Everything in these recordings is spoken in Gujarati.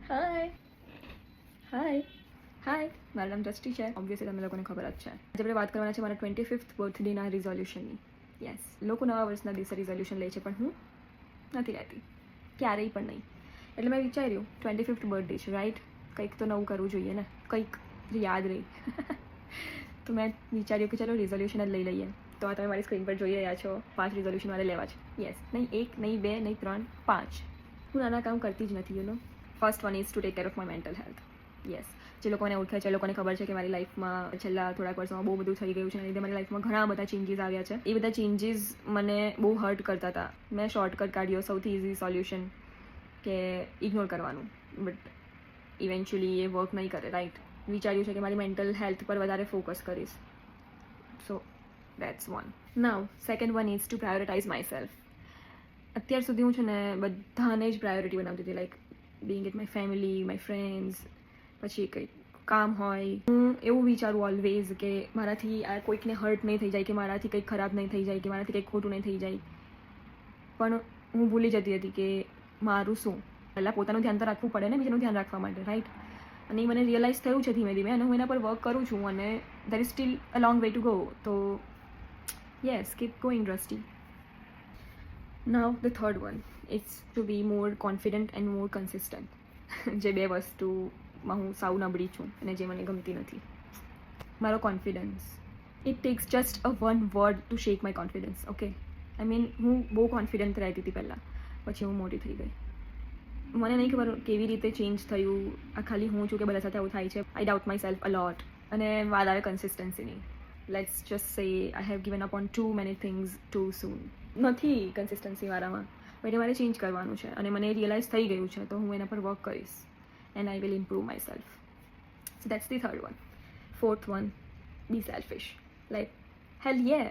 હાય હાય હાય, મારું નામ દ્રષ્ટિ છે. ઓબ્વિયસલી તમને લોકોને ખબર જ છે. આજે આપણે વાત કરવાના છે મારા 25th બર્થડેના રિઝોલ્યુશનની. યસ, લોકો નવા વર્ષના દિવસે રિઝોલ્યુશન લે છે, પણ હું નથી લેતી, ક્યારેય પણ નહીં. એટલે મેં વિચાર્યું 25th બર્થડે છે, રાઈટ, કંઈક તો નવું કરવું જોઈએ ને, કંઈક યાદ રહી. તો મેં વિચાર્યું કે ચલો રિઝોલ્યુશન જ લઈ લઈએ. તો આ તમે મારી સ્ક્રીન પર જોઈ રહ્યા છો, 5 રિઝોલ્યુશન મારે લેવા છે. યસ, નહીં 1, નહીં 2, નહીં 3, 5. હું નાના કામ કરતી જ નથી, you know. First one is to take care of my mental health. Yes, જે લોકોને ઓળખે છે એ લોકોને ખબર છે કે મારી લાઈફમાં છેલ્લા થોડાક વર્ષોમાં બહુ બધું થઈ ગયું છે, અને લીધે મારી લાઈફમાં ઘણા બધા ચેન્જીસ આવ્યા છે. એ બધા ચેન્જીસ મને બહુ હર્ટ કરતા હતા. મેં શોર્ટકટ કાઢ્યો, સૌથી ઇઝી સોલ્યુશન કે ઇગ્નોર કરવાનું, બટ ઇવેન્ચ્યુઅલી એ વર્ક નહીં કરે, રાઈટ. વિચાર્યું છે કે મારી મેન્ટલ હેલ્થ પર વધારે ફોકસ કરીશ. So that's one. Now second one is to prioritise myself. અત્યાર સુધી હું છે ને બધાને જ પ્રાયોરિટી બનાવતી હતી, like Bing it my family, my friends, પછી કંઈક કામ હોય. હું એવું વિચારું ઓલવેઝ કે મારાથી આ કોઈકને હર્ટ નહીં થઈ જાય, કે મારાથી કંઈક ખરાબ નહીં થઈ જાય, કે મારાથી કંઈક ખોટું નહીં થઈ જાય. પણ હું ભૂલી જતી હતી કે મારું શું, પહેલાં પોતાનું ધ્યાન તો રાખવું પડે ને બીજાનું ધ્યાન રાખવા માટે, રાઈટ. અને એ મને રિયલાઇઝ થયું છે ધીમે ધીમે, અને હું એના પર વર્ક કરું છું, અને there is still a long way to go. તો yes, keep going Drishti. Now the third one it's to be more confident and more consistent. જે બે વસ્તુમાં હું સાવ નબળી છું અને જે મને ગમતી નથી. મારો confidence, it tax just a one word to shake my confidence. Okay, I mean હું બહુ કોન્ફિડન્ટ રહેતી હતી પહેલાં, પછી હું મોટી થઈ ગઈ. મને નહીં ખબર કેવી રીતે ચેન્જ થયું. આ ખાલી હું છું કે બધા સાથે આવું થાય છે. આઈ ડાઉટ માય સેલ્ફ અ લોટ. અને વાત આવે કન્સિસ્ટન્સીની, લેટ્સ જસ્ટ સે I have given up on too many things to સૂન. નથી કન્સિસ્ટન્સી મારામાં, એટલે મારે ચેન્જ કરવાનું છે, અને મને રિયલાઇઝ થઈ ગયું છે, તો હું એના પર વર્ક કરીશ, and I will improve myself. So that's the third one. Fourth one, be selfish. Like hell yeah,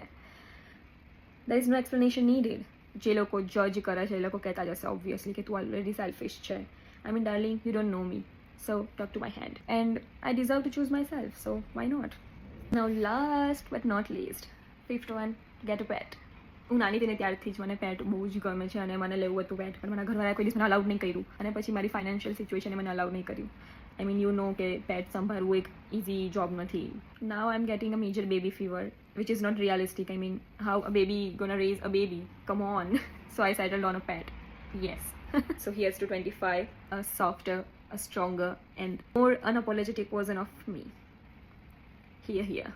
there is no explanation needed. જે લોકો જજ કરે છે એ લોકો કહેતા જશે ઓબ્વિયસલી કે તું ઓલરેડી સેલ્ફિશ છે. I mean darling, you don't know me, so talk to my hand, and I deserve to choose myself, so why not. Now last but not least, fifth one, get a pet. હું નાની તેને ત્યારથી જ મને પેટ બહુ જ ગમે છે, અને મને લેવું હતું પેટ, પણ મારા ઘરવાળાએ કોઈ દિવસ મને અલાઉડ નહીં કર્યું, અને પછી મારી ફાઇનાન્શિયલ સિચ્યુએશને મને અલાઉડ નહીં કર્યું. આઈ મીન યુ નો કે પેટ સંભાળવું એક ઇઝી જોબ નથી. Now I am getting a major baby fever, which is not realistic. I mean, how a baby gonna raise a baby? Come on. So I settled on a pet. Yes. So here's to 25, a softer, a stronger, and more unapologetic version of me. Here.